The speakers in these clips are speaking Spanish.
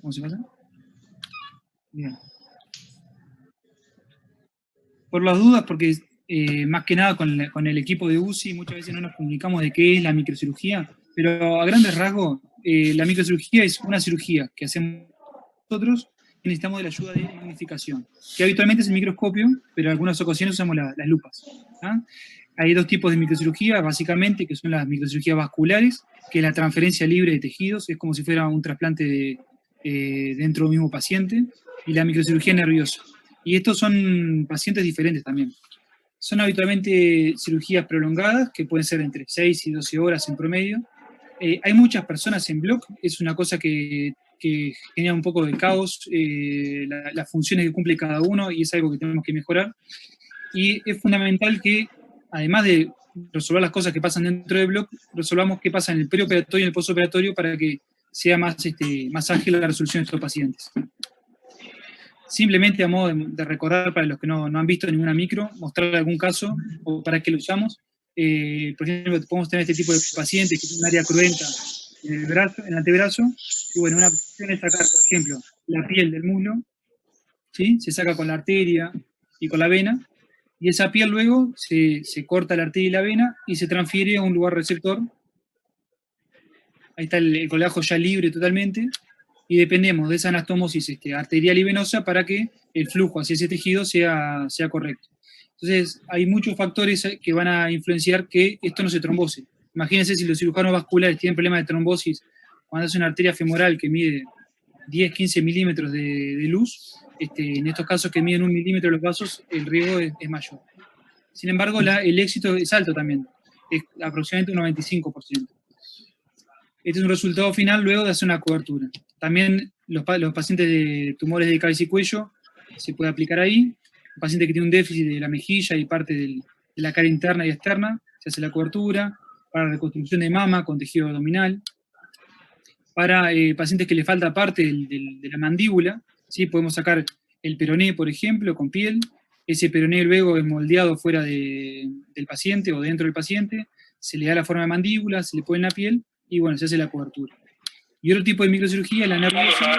¿Cómo se pasa? Bien. Por las dudas, porque más que nada con el equipo de UCI muchas veces no nos comunicamos de qué es la microcirugía, pero a grandes rasgos, la microcirugía es una cirugía que hacemos nosotros y necesitamos de la ayuda de magnificación, que habitualmente es el microscopio, pero en algunas ocasiones usamos las lupas. ¿Ah? Hay dos tipos de microcirugía, básicamente, que son las microcirugías vasculares, que es la transferencia libre de tejidos, es como si fuera un trasplante dentro del mismo paciente, y la microcirugía nerviosa. Y estos son pacientes diferentes también. Son habitualmente cirugías prolongadas, que pueden ser entre 6 y 12 horas en promedio. Hay muchas personas en bloc, es una cosa que genera un poco de caos, las funciones que cumple cada uno, y es algo que tenemos que mejorar. Y es fundamental que, además de resolver las cosas que pasan dentro del bloc, resolvamos qué pasa en el preoperatorio y en el postoperatorio para que sea más ágil la resolución de estos pacientes. Simplemente a modo de recordar para los que no han visto ninguna micro, mostrar algún caso o para qué lo usamos. Por ejemplo, podemos tener este tipo de pacientes que tienen un área cruenta en el brazo, en el antebrazo, y bueno, una opción es sacar, por ejemplo, la piel del muslo, ¿sí? Se saca con la arteria y con la vena, y esa piel luego se corta la arteria y la vena y se transfiere a un lugar receptor. Ahí está el colágeno ya libre totalmente, y dependemos de esa anastomosis arterial y venosa para que el flujo hacia ese tejido sea correcto. Entonces, hay muchos factores que van a influenciar que esto no se trombose. Imagínense si los cirujanos vasculares tienen problemas de trombosis cuando hace una arteria femoral que mide 10, 15 milímetros de luz, en estos casos que miden 1 milímetro los vasos, el riesgo es mayor. Sin embargo, el éxito es alto también, es aproximadamente un 95%. Este es un resultado final luego de hacer una cobertura. También los pacientes de tumores de cabeza y cuello se puede aplicar ahí. Un paciente que tiene un déficit de la mejilla y parte de la cara interna y externa, se hace la cobertura. Para reconstrucción de mama con tejido abdominal. Para pacientes que le falta parte de la mandíbula, ¿sí? Podemos sacar el peroné, por ejemplo, con piel. Ese peroné luego es moldeado fuera del paciente o dentro del paciente. Se le da la forma de mandíbula, se le pone en la piel y bueno, se hace la cobertura. Y otro tipo de microcirugía, la nerviosa.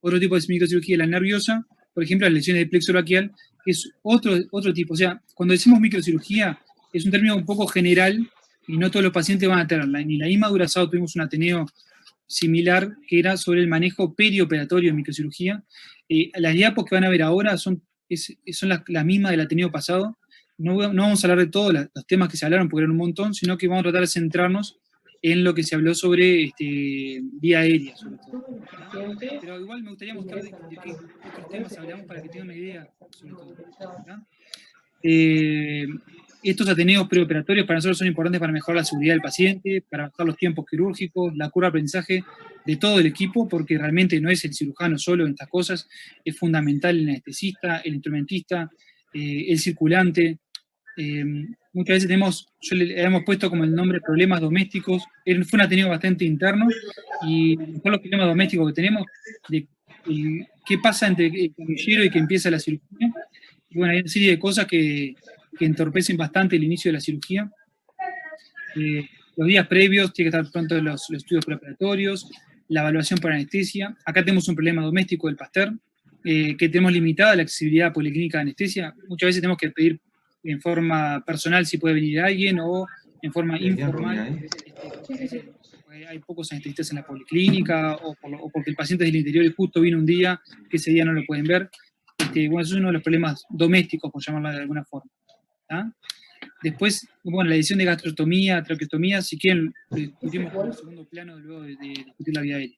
Otro tipo de microcirugía, la nerviosa, por ejemplo, las lesiones del plexo braquial, que es otro tipo. O sea, cuando decimos microcirugía, es un término un poco general y no todos los pacientes van a tenerla. Ni la IMA Durazado tuvimos un Ateneo similar que era sobre el manejo perioperatorio de microcirugía. Las diapos que van a ver ahora son las mismas del Ateneo pasado. No vamos a hablar de todos los temas que se hablaron, porque eran un montón, sino que vamos a tratar de centrarnos en lo que se habló sobre vía aérea, sobre todo. ¿No? Pero igual me gustaría mostrar de qué otros temas hablamos para que tengan una idea, sobre todo. ¿No? Estos ateneos preoperatorios para nosotros son importantes para mejorar la seguridad del paciente, para bajar los tiempos quirúrgicos, la curva de aprendizaje de todo el equipo, porque realmente no es el cirujano solo en estas cosas, es fundamental el anestesista, el instrumentista, el circulante. Muchas veces yo le hemos puesto como el nombre problemas domésticos. Fue un ateneo bastante interno, y son los problemas domésticos que tenemos, de qué pasa entre el camillero y que empieza la cirugía. Y bueno, hay una serie de cosas que entorpecen bastante el inicio de la cirugía. Los días previos tiene que estar pronto los estudios preoperatorios, la evaluación por anestesia. Acá tenemos un problema doméstico del Pasteur, que tenemos limitada la accesibilidad policlínica de anestesia. Muchas veces tenemos que pedir en forma personal si puede venir alguien, o en forma informal. Hay pocos anestesistas en la policlínica, o porque el paciente es del interior y justo vino un día que ese día no lo pueden ver. Bueno, eso es uno de los problemas domésticos, por llamarlo de alguna forma. ¿Ah? Después, bueno, la edición de gastrostomía, traqueostomía, si quieren, lo discutimos como segundo plano luego de discutir la vía aérea.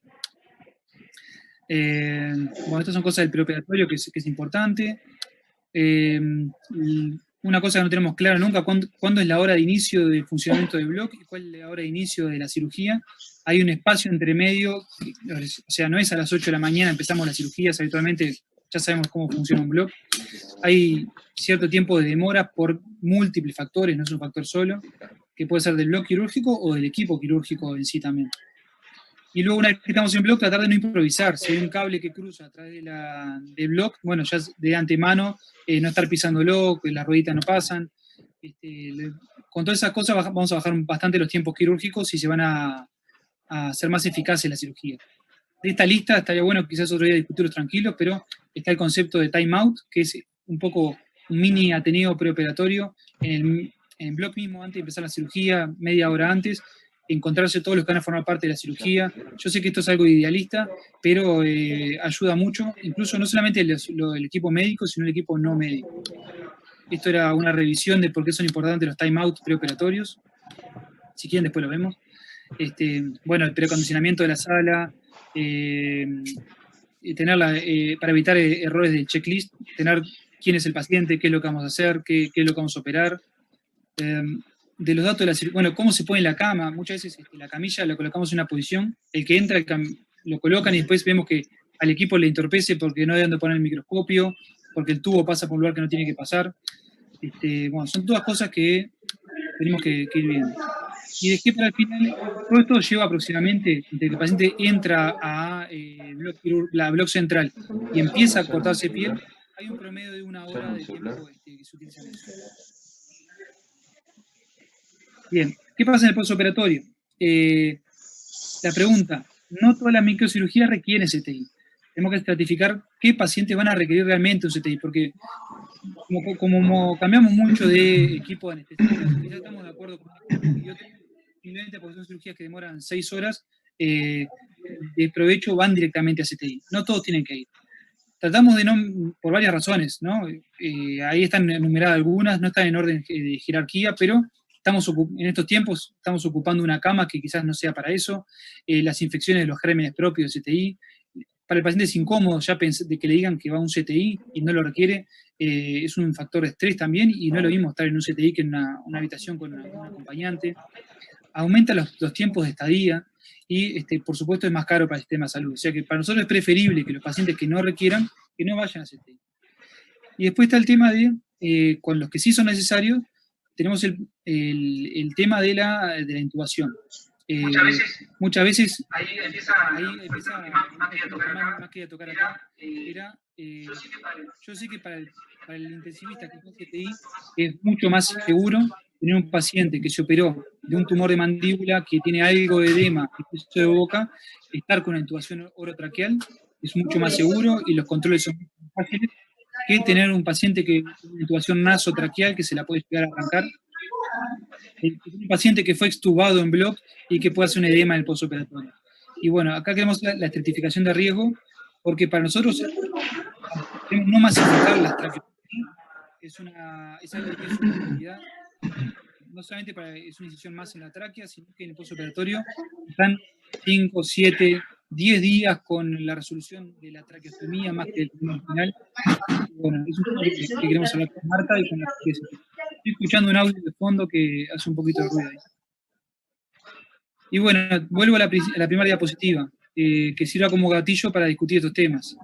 Bueno, estas son cosas del preoperatorio que es importante. Una cosa que no tenemos claro nunca, ¿cuándo es la hora de inicio del funcionamiento del bloque y cuál es la hora de inicio de la cirugía? Hay un espacio entre medio, o sea, no es a las 8 de la mañana empezamos las cirugías, habitualmente ya sabemos cómo funciona un bloque. Hay cierto tiempo de demora por múltiples factores, no es un factor solo, que puede ser del bloque quirúrgico o del equipo quirúrgico en sí también. Y luego, una vez que estamos en bloque, tratar de no improvisar. Si hay un cable que cruza a través del bloque, bueno, ya de antemano no estar pisándolo, que las rueditas no pasan. Con todas esas cosas vamos a bajar bastante los tiempos quirúrgicos y se van a hacer más eficaces las cirugías. De esta lista estaría bueno quizás otro día discutirlos tranquilos, pero está el concepto de time out, que es un poco un mini ateneo preoperatorio en el blog mismo antes de empezar la cirugía, media hora antes, encontrarse todos los que van a formar parte de la cirugía. Yo sé que esto es algo idealista, pero ayuda mucho, incluso no solamente el equipo médico, sino el equipo no médico. Esto era una revisión de por qué son importantes los time out preoperatorios. Si quieren, después lo vemos. Bueno, el preacondicionamiento de la sala, para evitar errores de checklist, tener quién es el paciente, qué es lo que vamos a hacer, qué es lo que vamos a operar. De los datos de la cirugía, bueno, cómo se pone la cama. Muchas veces la camilla la colocamos en una posición, el que entra lo colocan y después vemos que al equipo le entorpece porque no hay donde poner el microscopio, porque el tubo pasa por un lugar que no tiene que pasar. Bueno, son todas cosas que tenemos que ir viendo. Y dejé para el final, todo esto lleva aproximadamente, desde que el paciente entra a la bloc central y empieza a cortarse piel, hay un promedio de 1 hora de tiempo que se utiliza en eso. Bien, ¿qué pasa en el postoperatorio? La pregunta, no todas las microcirugías requieren CTI. Tenemos que estratificar qué pacientes van a requerir realmente un CTI, porque como cambiamos mucho de equipo de anestesia, quizás estamos de acuerdo con y otros, simplemente porque son cirugías que demoran 6 horas, de provecho van directamente a CTI. No todos tienen que ir. Tratamos de no, por varias razones, ¿no? Ahí están enumeradas algunas, no están en orden de jerarquía, pero en estos tiempos estamos ocupando una cama que quizás no sea para eso, las infecciones de los gérmenes propios de CTI. Para el paciente es incómodo ya de que le digan que va a un CTI y no lo requiere, es un factor de estrés también, y no es lo mismo estar en un CTI que en una habitación con un acompañante. Aumenta los tiempos de estadía y, por supuesto, es más caro para el sistema de salud. O sea que para nosotros es preferible que los pacientes que no requieran, que no vayan a CTI. Y después está el tema de, con los que sí son necesarios, tenemos el tema de la intubación. Muchas veces ahí empieza más que a tocar acá, yo sé que para el intensivista que hace CTI es mucho más seguro tener un paciente que se operó de un tumor de mandíbula, que tiene algo de edema de boca, estar con una intubación orotraqueal es mucho más seguro y los controles son mucho más fáciles que tener un paciente que tiene una intubación nasotraqueal que se la puede llegar a arrancar. Un paciente que fue extubado en bloc y que puede hacer un edema en el postoperatorio. Y bueno, acá queremos la estratificación de riesgo, porque para nosotros queremos no masificar las traqueotomías, es algo que es una prioridad, no solamente es una incisión más en la tráquea, sino que en el postoperatorio están 5, 7, 10 días con la resolución de la traqueostomía más que el final. Bueno, es un tema que queremos hablar con Marta y con la gente. Estoy escuchando un audio de fondo que hace un poquito de ruido ahí. Y bueno, vuelvo a la primera diapositiva, que sirva como gatillo para discutir estos temas.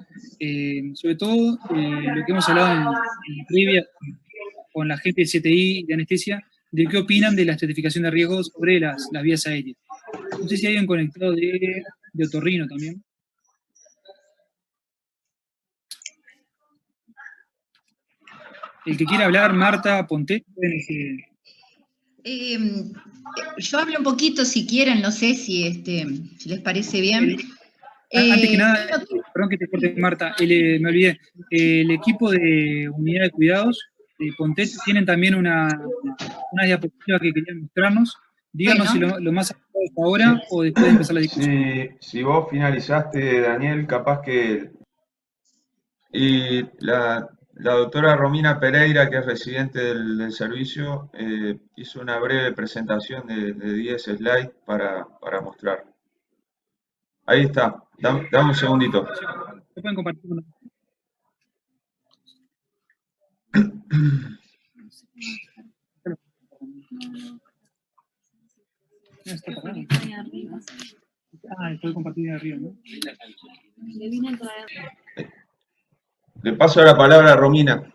Sobre todo, lo que hemos hablado en la previa con la gente de CTI y de anestesia, de qué opinan de la estratificación de riesgos sobre las vías aéreas. No sé si hay alguien conectado de otorrino también. El que quiera hablar, Marta, Ponte. Yo hablo un poquito si quieren, no sé si les parece bien. Antes que nada, perdón que te corte, Marta, me olvidé. El equipo de unidad de cuidados de Ponte tienen también una diapositiva que querían mostrarnos. Díganos si lo más adecuado es ahora o después de empezar la discusión. Si vos finalizaste, Daniel, capaz que... Y la doctora Romina Pereira, que es residente del servicio, hizo una breve presentación de 10 slides para mostrar. Ahí está, dame un segundito. ¿Se pueden compartir? Puede compartir arriba, ¿no? Le paso la palabra a Romina.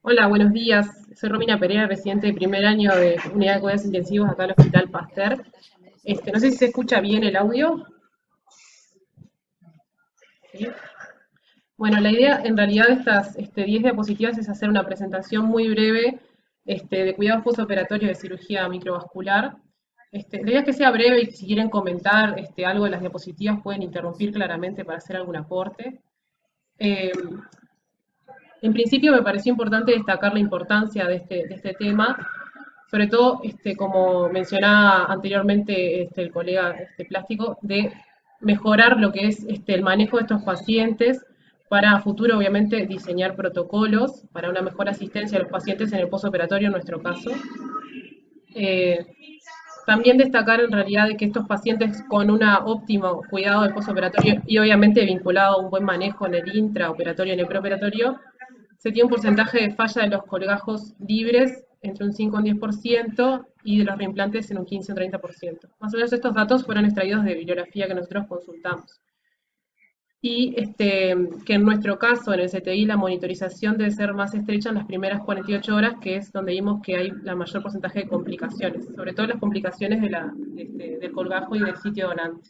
Hola, buenos días. Soy Romina Pereira, residente de primer año de Unidad de Cuidados Intensivos acá en el Hospital Pasteur. No sé si se escucha bien el audio. ¿sí? Bueno, la idea en realidad de estas 10 diapositivas es hacer una presentación muy breve de cuidados posoperatorios de cirugía microvascular. La idea es que sea breve y si quieren comentar algo de las diapositivas pueden interrumpir claramente para hacer algún aporte. En principio me pareció importante destacar la importancia de este tema, sobre todo, como mencionaba anteriormente el colega Plástico, de mejorar lo que es el manejo de estos pacientes para a futuro, obviamente, diseñar protocolos para una mejor asistencia a los pacientes en el postoperatorio, en nuestro caso. También destacar en realidad de que estos pacientes con un óptimo cuidado del postoperatorio y obviamente vinculado a un buen manejo en el intraoperatorio y en el preoperatorio, se tiene un porcentaje de falla de los colgajos libres entre un 5 y un 10% y de los reimplantes en un 15 o 30%. Más o menos estos datos fueron extraídos de bibliografía que nosotros consultamos. Y que en nuestro caso, en el CTI, la monitorización debe ser más estrecha en las primeras 48 horas, que es donde vimos que hay la mayor porcentaje de complicaciones, sobre todo las complicaciones del colgajo y del sitio donante.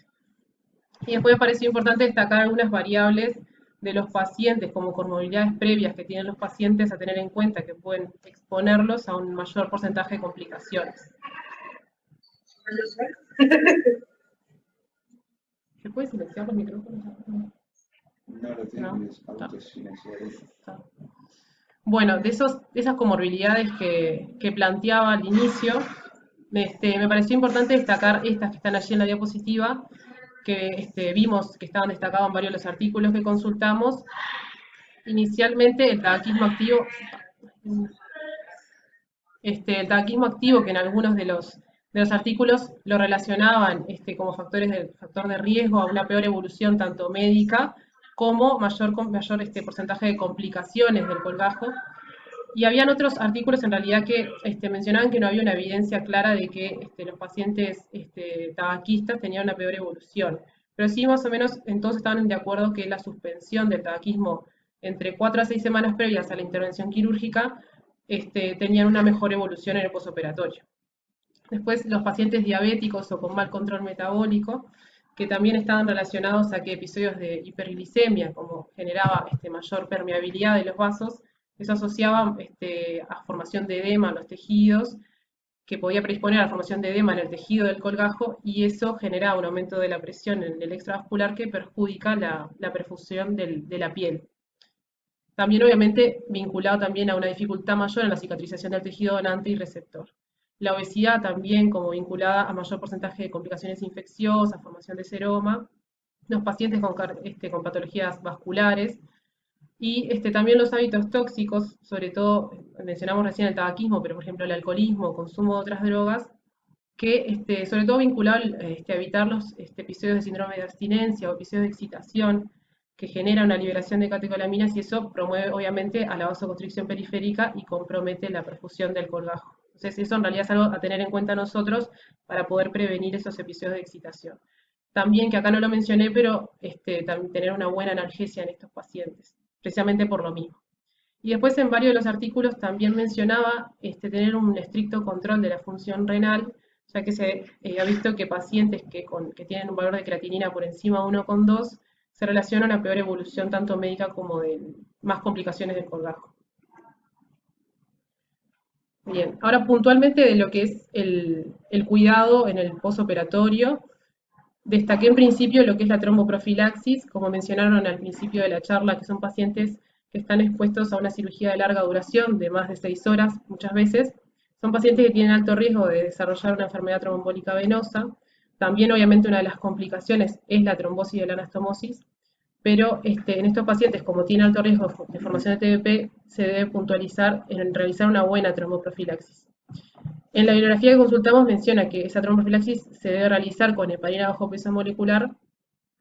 Y después me pareció importante destacar algunas variables de los pacientes como comorbilidades previas que tienen los pacientes a tener en cuenta que pueden exponerlos a un mayor porcentaje de complicaciones. ¿Se puede silenciar los micrófonos? No lo tienes autosilenciado. Bueno, de esas comorbilidades que planteaba al inicio, me pareció importante destacar estas que están allí en la diapositiva, que vimos que estaban destacados en varios de los artículos que consultamos. Inicialmente el tabaquismo activo, que en algunos de los artículos lo relacionaban como factor de riesgo a una peor evolución tanto médica como mayor porcentaje de complicaciones del colgajo. Y habían otros artículos en realidad que mencionaban que no había una evidencia clara de que los pacientes tabaquistas tenían una peor evolución. Pero sí, más o menos, entonces estaban de acuerdo que la suspensión del tabaquismo entre 4 a 6 semanas previas a la intervención quirúrgica tenían una mejor evolución en el posoperatorio. Después, los pacientes diabéticos o con mal control metabólico, que también estaban relacionados a que episodios de hiperglicemia, como generaba mayor permeabilidad de los vasos, eso asociaba a formación de edema en los tejidos, que podía predisponer a la formación de edema en el tejido del colgajo, y eso generaba un aumento de la presión en el extravascular que perjudica la perfusión de la piel. También, obviamente, vinculado también a una dificultad mayor en la cicatrización del tejido donante y receptor. La obesidad también como vinculada a mayor porcentaje de complicaciones infecciosas, formación de seroma, los pacientes con patologías vasculares, y también los hábitos tóxicos, sobre todo, mencionamos recién el tabaquismo, pero por ejemplo el alcoholismo, consumo de otras drogas, que sobre todo vinculado a evitar los episodios de síndrome de abstinencia o episodios de excitación, que genera una liberación de catecolaminas y eso promueve obviamente a la vasoconstricción periférica y compromete la perfusión del colgajo. Entonces eso en realidad es algo a tener en cuenta nosotros para poder prevenir esos episodios de excitación. También, que acá no lo mencioné, pero también tener una buena analgesia en estos pacientes, precisamente por lo mismo. Y después en varios de los artículos también mencionaba tener un estricto control de la función renal, ya que se ha visto que pacientes que tienen un valor de creatinina por encima de 1,2 se relaciona a una peor evolución tanto médica como de más complicaciones del colgajo. Bien, ahora puntualmente de lo que es el cuidado en el posoperatorio, destaqué en principio lo que es la tromboprofilaxis, como mencionaron al principio de la charla, que son pacientes que están expuestos a una cirugía de larga duración, de más de 6 horas muchas veces. Son pacientes que tienen alto riesgo de desarrollar una enfermedad tromboembólica venosa. También, obviamente, una de las complicaciones es la trombosis de la anastomosis, pero en estos pacientes, como tiene alto riesgo de formación de TBP, se debe puntualizar en realizar una buena tromboprofilaxis. En la bibliografía que consultamos menciona que esa tromboprofilaxis se debe realizar con heparina bajo peso molecular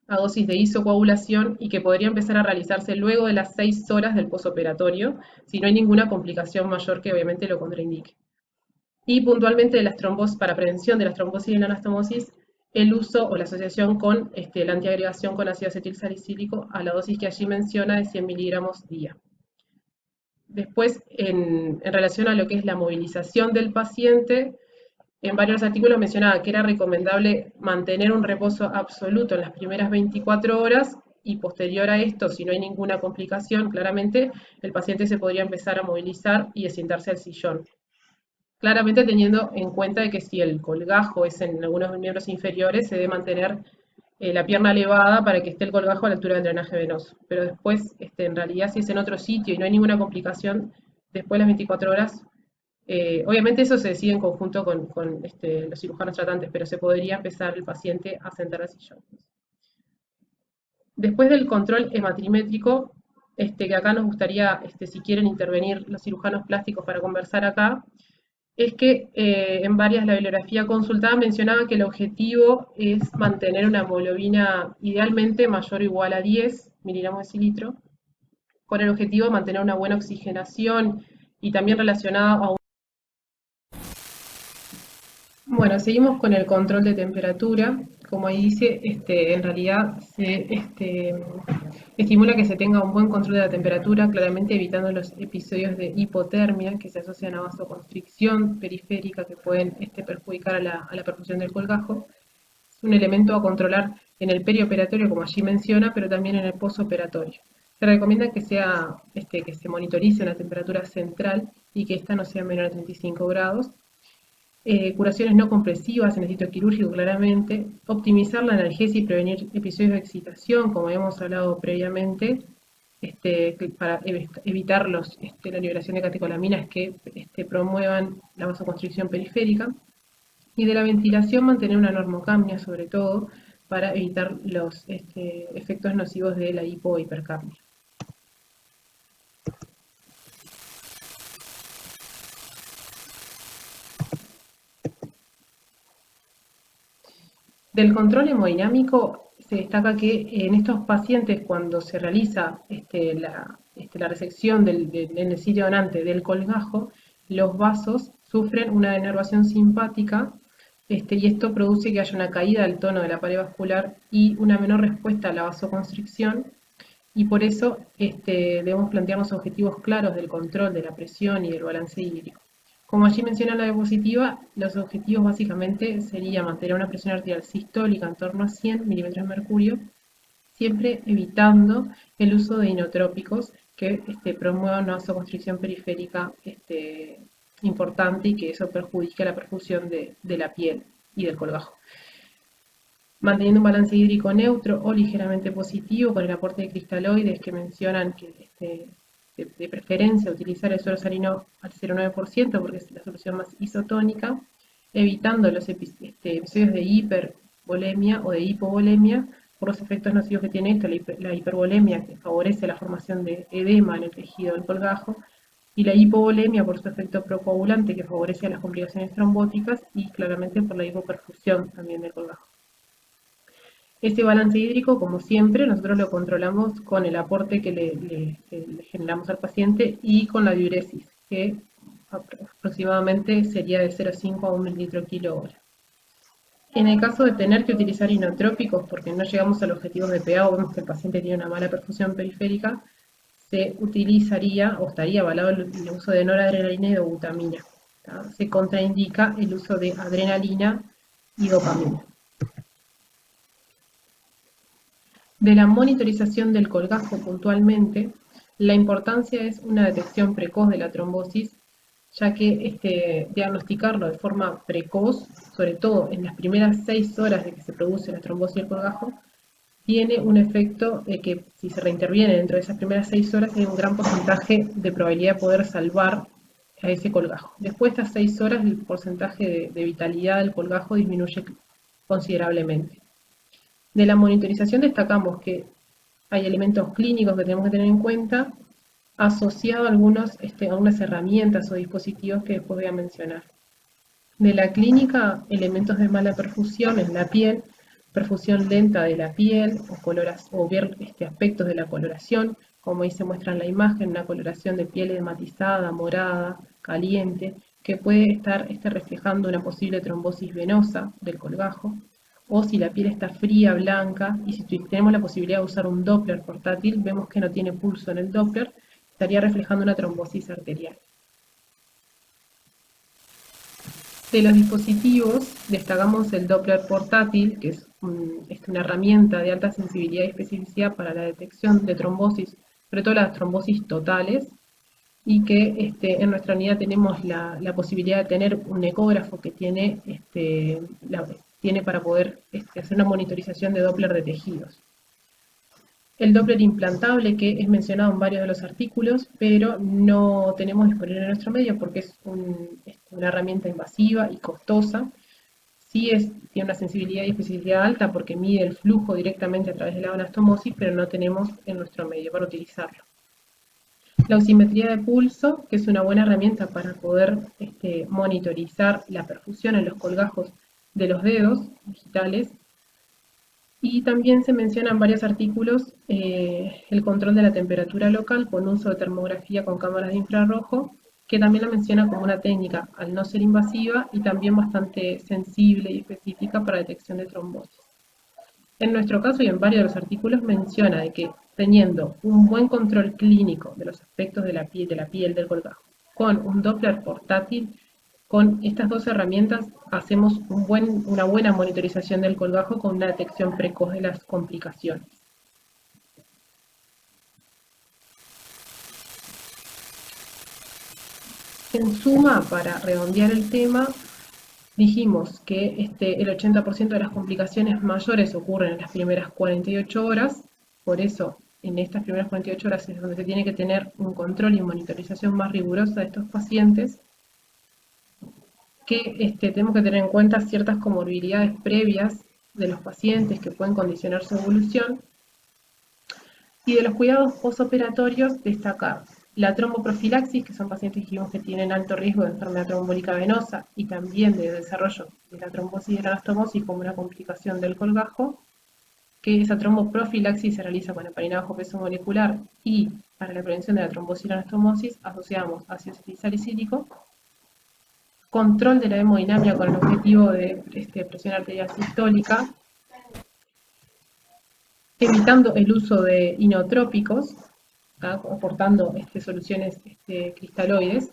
a dosis de isocoagulación y que podría empezar a realizarse luego de las 6 horas del posoperatorio, si no hay ninguna complicación mayor que obviamente lo contraindique. Y puntualmente de las trombosis, para prevención de las trombosis y la anastomosis, el uso o la asociación con la antiagregación con ácido acetilsalicílico a la dosis que allí menciona de 100 miligramos día. Después, en relación a lo que es la movilización del paciente, en varios artículos mencionaba que era recomendable mantener un reposo absoluto en las primeras 24 horas y posterior a esto, si no hay ninguna complicación, claramente el paciente se podría empezar a movilizar y a sentarse al sillón. Claramente teniendo en cuenta de que si el colgajo es en algunos miembros inferiores, se debe mantener la pierna elevada para que esté el colgajo a la altura del drenaje venoso. Pero después, en realidad, si es en otro sitio y no hay ninguna complicación, después de las 24 horas, obviamente eso se decide en conjunto con los cirujanos tratantes, pero se podría empezar el paciente a sentar al sillón. Después del control hematimétrico, que acá nos gustaría, si quieren intervenir los cirujanos plásticos para conversar acá, es que en varias la bibliografía consultada mencionaba que el objetivo es mantener una hemoglobina idealmente mayor o igual a 10 miligramos de decilitro, con el objetivo de mantener una buena oxigenación y también relacionada a Bueno, seguimos con el control de temperatura. Como ahí dice, en realidad se estimula que se tenga un buen control de la temperatura, claramente evitando los episodios de hipotermia que se asocian a vasoconstricción periférica que pueden perjudicar a la perfusión del colgajo. Es un elemento a controlar en el perioperatorio, como allí menciona, pero también en el posoperatorio. Se recomienda que se monitorice una temperatura central y que ésta no sea menor a 35 grados. Curaciones no compresivas en el sitio quirúrgico claramente, optimizar la analgesia y prevenir episodios de excitación, como habíamos hablado previamente, para evitar la liberación de catecolaminas que promuevan la vasoconstricción periférica, y de la ventilación mantener una normocapnia sobre todo, para evitar los efectos nocivos de la hipo o hipercapnia. Del control hemodinámico se destaca que en estos pacientes cuando se realiza la resección en el sitio donante del colgajo, los vasos sufren una denervación simpática y esto produce que haya una caída del tono de la pared vascular y una menor respuesta a la vasoconstricción, y por eso debemos plantearnos objetivos claros del control de la presión y del balance hídrico. Como allí menciona la diapositiva, los objetivos básicamente sería mantener una presión arterial sistólica en torno a 100 milímetros de mercurio, siempre evitando el uso de inotrópicos que promuevan una vasoconstricción periférica importante y que eso perjudique la perfusión de la piel y del colgajo. Manteniendo un balance hídrico neutro o ligeramente positivo con el aporte de cristaloides que mencionan que de preferencia utilizar el suero salino al 0,9% porque es la solución más isotónica, evitando los episodios de hipervolemia o de hipovolemia por los efectos nocivos que tiene esto, la hipervolemia que favorece la formación de edema en el tejido del colgajo, y la hipovolemia por su efecto procoagulante que favorece las complicaciones trombóticas y claramente por la hipoperfusión también del colgajo. Ese balance hídrico, como siempre, nosotros lo controlamos con el aporte que le generamos al paciente y con la diuresis, que aproximadamente sería de 0,5 a 1 litro kilo hora. En el caso de tener que utilizar inotrópicos porque no llegamos al objetivo de PA o vemos que el paciente tiene una mala perfusión periférica, se utilizaría o estaría avalado el uso de noradrenalina y dobutamina. Se contraindica el uso de adrenalina y dopamina. De la monitorización del colgajo puntualmente, la importancia es una detección precoz de la trombosis, ya que diagnosticarlo de forma precoz, sobre todo en las primeras 6 horas de que se produce la trombosis del colgajo, tiene un efecto de que si se reinterviene dentro de esas primeras 6 horas hay un gran porcentaje de probabilidad de poder salvar a ese colgajo. Después de estas 6 horas el porcentaje de vitalidad del colgajo disminuye considerablemente. De la monitorización destacamos que hay elementos clínicos que tenemos que tener en cuenta, asociado a algunas herramientas o dispositivos que después voy a mencionar. De la clínica, elementos de mala perfusión en la piel, perfusión lenta de la piel, o ver aspectos de la coloración, como ahí se muestra en la imagen, una coloración de piel edematizada, morada, caliente, que puede estar reflejando una posible trombosis venosa del colgajo, o si la piel está fría, blanca, y si tenemos la posibilidad de usar un Doppler portátil, vemos que no tiene pulso en el Doppler, estaría reflejando una trombosis arterial. De los dispositivos, destacamos el Doppler portátil, que es una herramienta de alta sensibilidad y especificidad para la detección de trombosis, sobre todo las trombosis totales, y que en nuestra unidad tenemos la posibilidad de tener un ecógrafo que tiene, tiene para poder hacer una monitorización de Doppler de tejidos. El Doppler implantable, que es mencionado en varios de los artículos, pero no tenemos disponible en nuestro medio porque es una herramienta invasiva y costosa. Sí tiene una sensibilidad y especificidad alta porque mide el flujo directamente a través de la anastomosis, pero no tenemos en nuestro medio para utilizarlo. La oximetría de pulso, que es una buena herramienta para poder monitorizar la perfusión en los colgajos de los dedos digitales. Y también se menciona en varios artículos el control de la temperatura local con uso de termografía con cámaras de infrarrojo, que también la menciona como una técnica, al no ser invasiva y también bastante sensible y específica para detección de trombosis. En nuestro caso y en varios de los artículos menciona de que teniendo un buen control clínico de los aspectos de la piel del colgajo, con un Doppler portátil, con estas dos herramientas hacemos una buena monitorización del colgajo con una detección precoz de las complicaciones. En suma, para redondear el tema, dijimos que el 80% de las complicaciones mayores ocurren en las primeras 48 horas, por eso en estas primeras 48 horas es donde se tiene que tener un control y monitorización más rigurosa de estos pacientes, que tenemos que tener en cuenta ciertas comorbilidades previas de los pacientes que pueden condicionar su evolución, y de los cuidados postoperatorios destacar la tromboprofilaxis, que son pacientes que tienen alto riesgo de enfermedad trombólica venosa y también de desarrollo de la trombosis y de la anastomosis como una complicación del colgajo, que esa tromboprofilaxis se realiza con heparina bajo peso molecular y para la prevención de la trombosis y la anastomosis asociamos ácido acetilsalicílico, control de la hemodinámica con el objetivo de presión arterial sistólica, evitando el uso de inotrópicos, aportando soluciones cristaloides.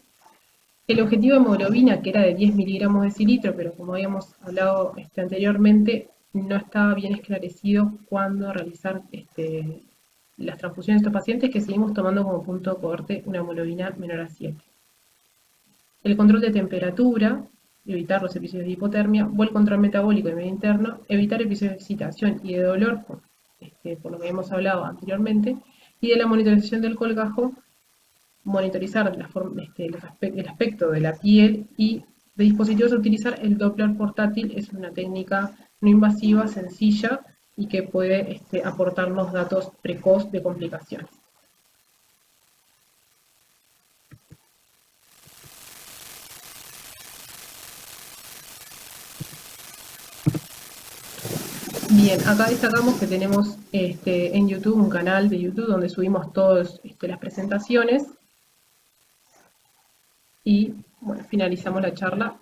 El objetivo de hemoglobina, que era de 10 miligramos de decilitro, pero como habíamos hablado anteriormente, no estaba bien esclarecido cuándo realizar las transfusiones de estos pacientes, que seguimos tomando como punto de cohorte una hemoglobina menor a 7. El control de temperatura, evitar los episodios de hipotermia, o el control metabólico y medio interno, evitar episodios de excitación y de dolor, por lo que hemos hablado anteriormente, y de la monitorización del colgajo, monitorizar el aspecto de la piel, y de dispositivos a utilizar el Doppler portátil. Es una técnica no invasiva, sencilla y que puede aportarnos datos precoz de complicaciones. Bien, acá destacamos que tenemos en YouTube un canal de YouTube donde subimos todas las presentaciones y bueno, finalizamos la charla